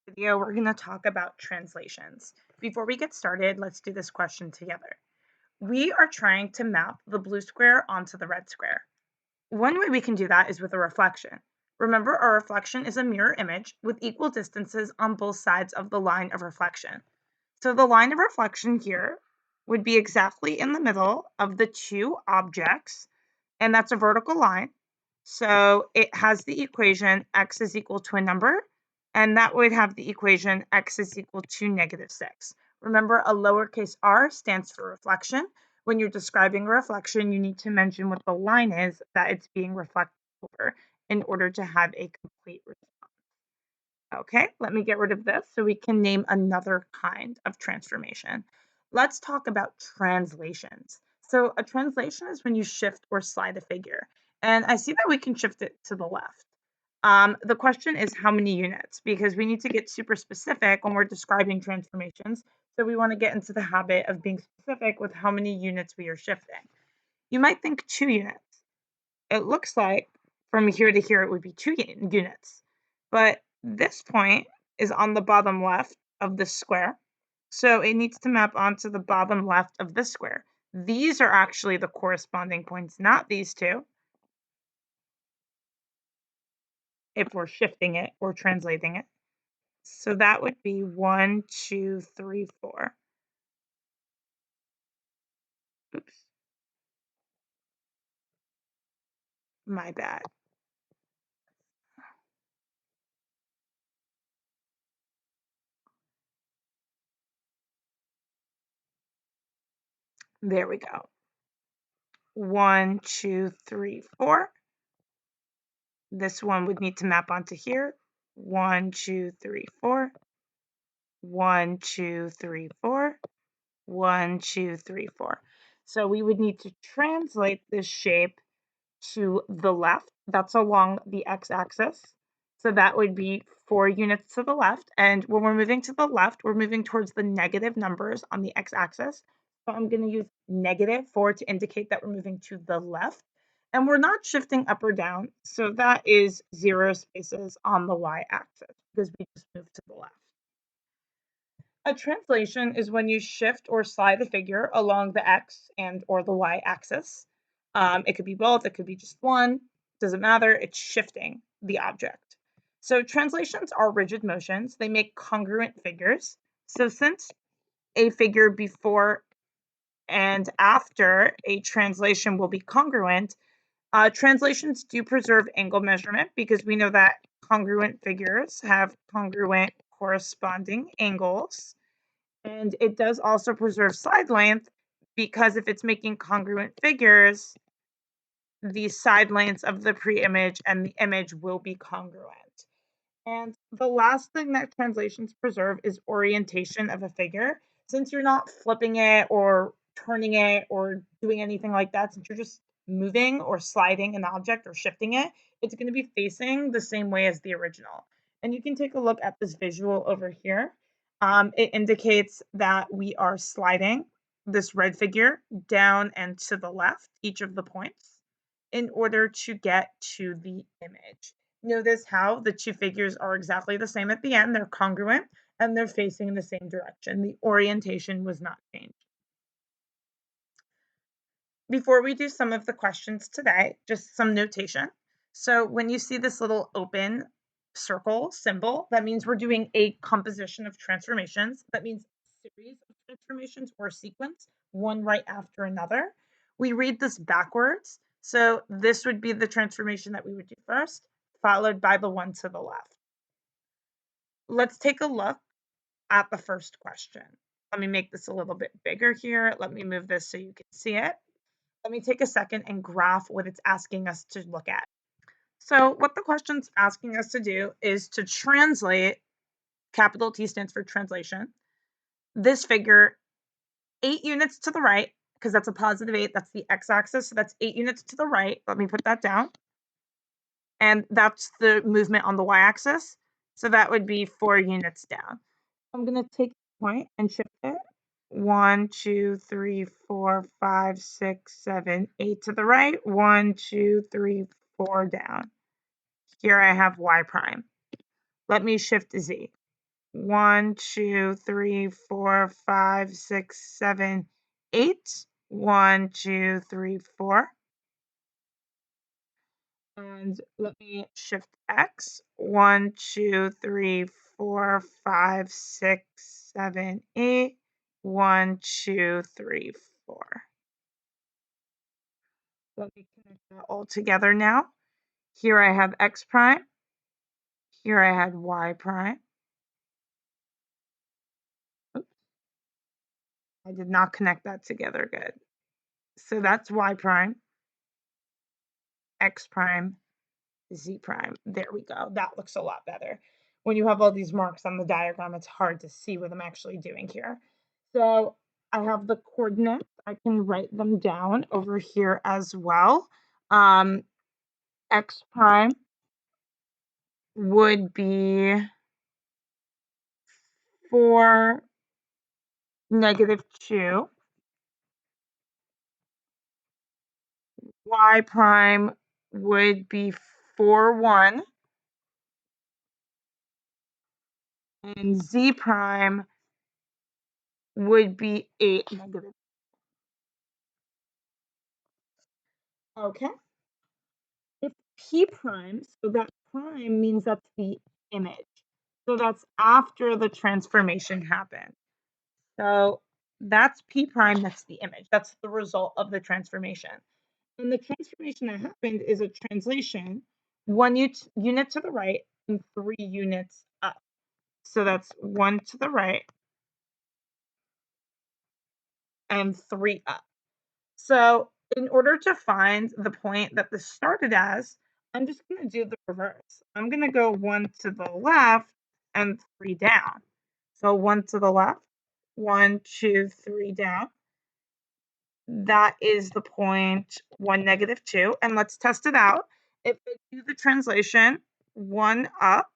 Video, we're going to talk about translations. Before we get started, let's do this question together. We are trying to map the blue square onto the red square. One way we can do that is with a reflection. Remember, our reflection is a mirror image with equal distances on both sides of the line of reflection. So the line of reflection here would be exactly in the middle of the two objects, and that's a vertical line. So it has the equation x is equal to a number, and that would have the equation x is equal to -6. Remember, a lowercase r stands for reflection. When you're describing a reflection, you need to mention what the line is that it's being reflected over in order to have a complete response. Okay, let me get rid of this so we can name another kind of transformation. Let's talk about translations. So, a translation is when you shift or slide a figure. And I see that we can shift it to the left. The question is how many units? Because we need to get super specific when we're describing transformations. So, we want to get into the habit of being specific with how many units we are shifting. You might think 2 units. It looks like from here to here it would be 2 units. But this point is on the bottom left of this square. So it needs to map onto the bottom left of this square. These are actually the corresponding points, not these two, if we're shifting it or translating it. So that would be 1, 2, 3, 4. Oops, my bad. There we go. 1, 2, 3, 4. This one would need to map onto here. 1, 2, 3, 4. 1, 2, 3, 4. 1, 2, 3, 4. So we would need to translate this shape to the left. That's along the x-axis. So that would be 4 units to the left. And when we're moving to the left, we're moving towards the negative numbers on the x-axis. So I'm going to use -4 to indicate that we're moving to the left. And we're not shifting up or down. So that is 0 spaces on the y-axis because we just moved to the left. A translation is when you shift or slide a figure along the x and or the y axis. It could be both, it could be just one, doesn't matter, it's shifting the object. So translations are rigid motions, they make congruent figures. So since a figure before and after a translation will be congruent, translations do preserve angle measurement because we know that congruent figures have congruent corresponding angles. And it does also preserve side length because if it's making congruent figures, the side lengths of the pre-image and the image will be congruent. And the last thing that translations preserve is orientation of a figure. Since you're not flipping it or turning it or doing anything like that, since you're just moving or sliding an object or shifting it, it's going to be facing the same way as the original. And you can take a look at this visual over here. It indicates that we are sliding this red figure down and to the left, each of the points, in order to get to the image. Notice how the two figures are exactly the same at the end. They're congruent and they're facing in the same direction. The orientation was not changed. Before we do some of the questions today, just some notation. So when you see this little open circle symbol, that means we're doing a composition of transformations. That means a series of transformations or sequence, one right after another. We read this backwards. So this would be the transformation that we would do first, followed by the one to the left. Let's take a look at the first question. Let me make this a little bit bigger here. Let me move this so you can see it. Let me take a second and graph what it's asking us to look at. So what the question's asking us to do is to translate, capital T stands for translation, this figure 8 units to the right, because that's a +8, that's the x-axis, so that's 8 units to the right. Let me put that down. And that's the movement on the y-axis. So that would be 4 units down. I'm going to take the point and shift it. 1, 2, 3, 4, 5, 6, 7, 8 to the right. 1, 2, 3, 4 down. Here I have y prime. Let me shift to z. 1, 2, 3, 4, 5, 6, 7, 8. 1, 2, 3, 4. And let me shift X. 1, 2, 3, 4, 5, 6, 7, 8. 1, 2, 3, 4. Let me connect that all together now. Here I have X prime. Here I had Y prime. Oops, I did not connect that together good. So that's Y prime, X prime, Z prime. There we go. That looks a lot better. When you have all these marks on the diagram, it's hard to see what I'm actually doing here. So I have the coordinates. I can write them down over here as well. X prime would be 4, -2. Y prime would be 4, 1. And Z prime would be 8, -. Okay. If P prime, so that prime means that's the image. So that's after the transformation happened. So that's P prime, that's the image. That's the result of the transformation. And the transformation that happened is a translation, 1 unit to the right and 3 units up. So that's 1 to the right and 3 up. So in order to find the point that this started as, I'm just going to do the reverse. I'm going to go 1 to the left and 3 down. So 1 to the left, 1, 2, 3 down. That is the point 1, -2. And let's test it out. If I do the translation 1 up,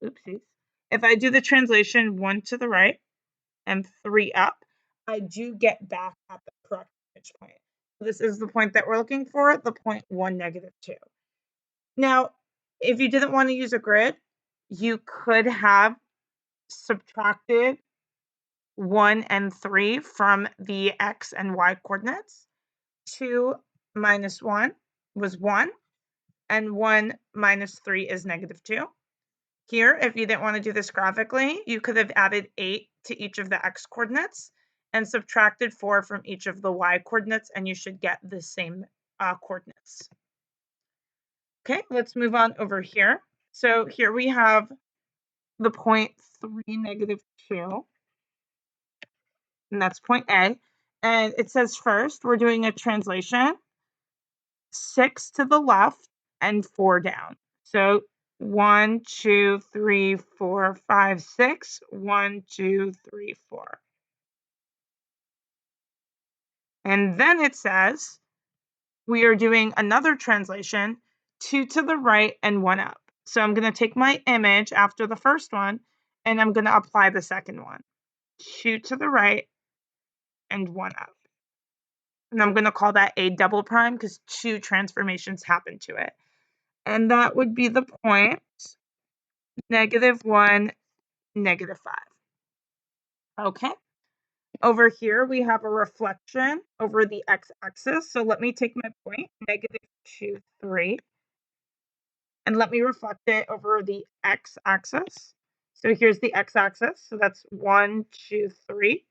oopsies. If I do the translation 1 to the right and 3 up, I do get back at the correct image point. This is the point that we're looking for, the point 1, -2. Now, if you didn't want to use a grid, you could have subtracted 1 and 3 from the X and Y coordinates. 2 minus 1 was 1, and 1 minus 3 is -2. Here, if you didn't want to do this graphically, you could have added 8 to each of the X coordinates and subtracted 4 from each of the Y coordinates, and you should get the same coordinates. Okay, let's move on over here. So here we have the point 3, -2, and that's point A. And it says first, we're doing a translation, 6 to the left and 4 down. So 1, 2, 3, 4, 5, 6. 1, 2, 3, 4. And then it says we are doing another translation, 2 to the right and 1 up. So I'm going to take my image after the first one and I'm going to apply the second one. 2 to the right and 1 up. And I'm going to call that a double prime because 2 transformations happen to it. And that would be the point -1, -5. Okay. Over here, we have a reflection over the x-axis. So let me take my point, -2, 3, and let me reflect it over the x-axis. So here's the x-axis. So that's 1, 2, 3.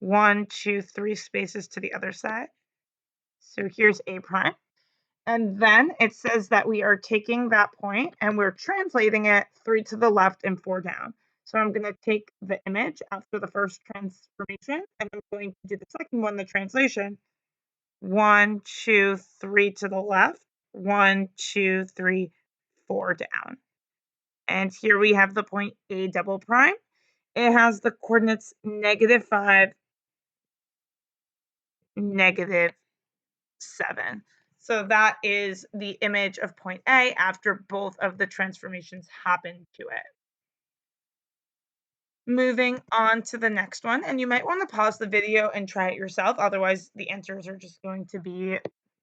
1, 2, 3 spaces to the other side. So here's A prime. And then it says that we are taking that point and we're translating it 3 to the left and 4 down. So I'm going to take the image after the first transformation and I'm going to do the second one, the translation. 1, 2, 3 to the left. 1, 2, 3, 4 down. And here we have the point A double prime. It has the coordinates -5, -7. So that is the image of point A after both of the transformations happen to it. Moving on to the next one, and you might want to pause the video and try it yourself. Otherwise, the answers are just going to be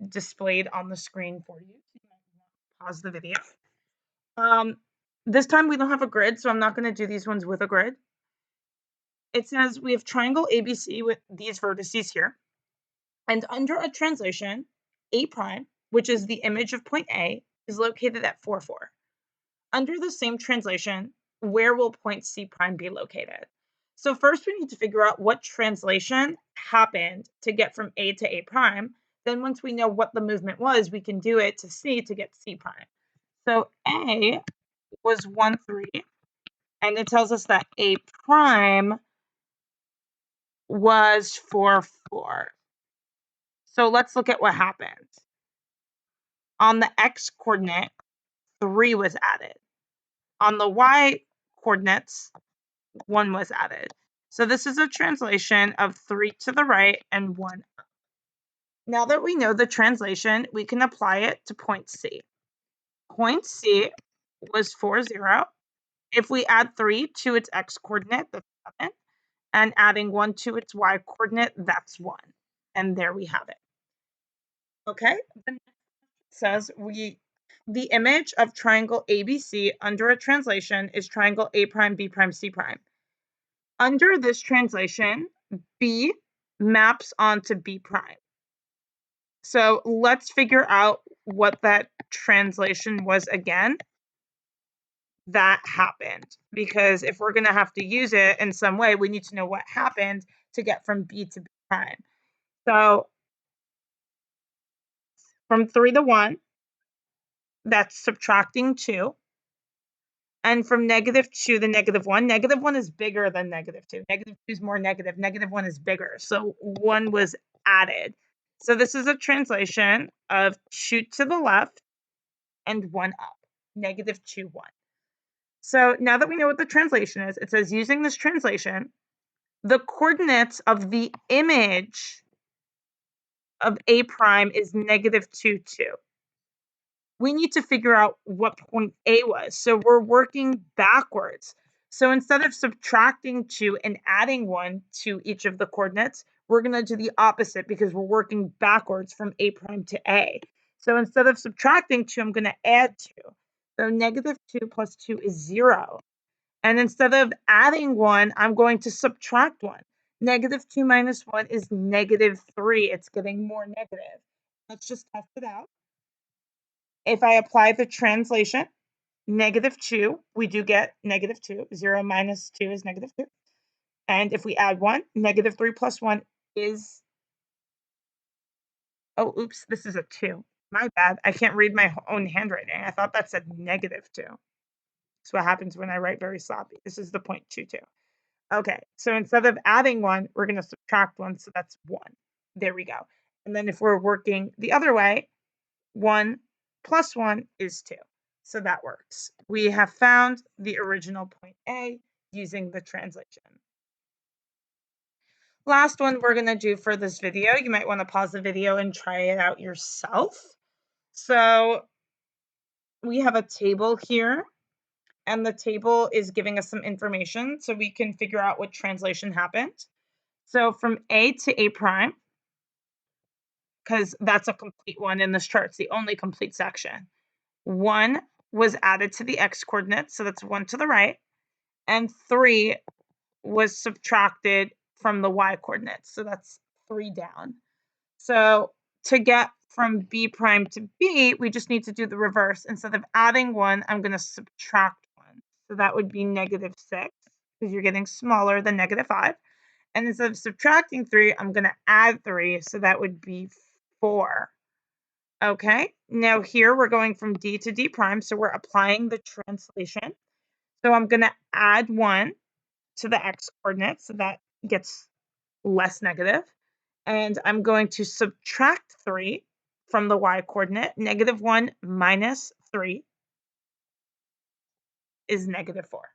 displayed on the screen for you. So you might want to pause the video. This time we don't have a grid, so I'm not going to do these ones with a grid. It says we have triangle ABC with these vertices here. And under a translation, A prime, which is the image of point A, is located at 4, 4. Under the same translation, where will point C prime be located? So first we need to figure out what translation happened to get from A to A prime. Then once we know what the movement was, we can do it to C to get C prime. So A was 1, 3, and it tells us that A prime was 4, 4. So let's look at what happened. On the X coordinate, 3 was added. On the Y coordinates, 1 was added. So this is a translation of 3 to the right and 1 up. Now that we know the translation, we can apply it to point C. Point C was 4, 0. If we add 3 to its X coordinate, that's 7. And adding 1 to its Y coordinate, that's 1. And there we have it. Okay, the next says the image of triangle ABC under a translation is triangle A prime, B prime, C prime. Under this translation, B maps onto B prime. So let's figure out what that translation was again that happened. Because if we're going to have to use it in some way, we need to know what happened to get from B to B prime. So from 3 to 1, that's subtracting 2. And from -2 to -1, -1 is bigger than -2. -2 is more negative. -1 is bigger. So 1 was added. So this is a translation of 2 to the left and 1 up. -2, 1. So now that we know what the translation is, it says using this translation, the coordinates of the image of A prime is -2, 2. We need to figure out what point A was. So we're working backwards. So instead of subtracting 2 and adding 1 to each of the coordinates, we're going to do the opposite because we're working backwards from A prime to A. So instead of subtracting 2, I'm going to add 2. So -2 plus 2 is 0. And instead of adding 1, I'm going to subtract 1. -2 minus 1 is -3. It's getting more negative. Let's just test it out. If I apply the translation, -2, we do get -2. 0 minus 2 is -2. And if we add 1, -3 plus 1 is, oh, oops, this is a 2. My bad. I can't read my own handwriting. I thought that said -2. That's what happens when I write very sloppy. This is the 0.22. Okay, so instead of adding 1, we're going to subtract 1, so that's 1. There we go. And then if we're working the other way, 1 plus 1 is 2. So that works. We have found the original point A using the translation. Last one we're going to do for this video. You might want to pause the video and try it out yourself. So we have a table here, and the table is giving us some information so we can figure out what translation happened. So from A to A prime, because that's a complete one in this chart, it's the only complete section. 1 was added to the X coordinates, so that's 1 to the right, and 3 was subtracted from the Y coordinates, so that's 3 down. So to get from B prime to B, we just need to do the reverse. Instead of adding 1, I'm going to subtract 1. So that would be -6 because you're getting smaller than -5. And instead of subtracting 3, I'm going to add 3. So that would be 4. Okay, now here we're going from D to D prime, so we're applying the translation. So I'm going to add 1 to the X coordinate, so that gets less negative. And I'm going to subtract 3 from the Y coordinate. -1 minus 3 is -4.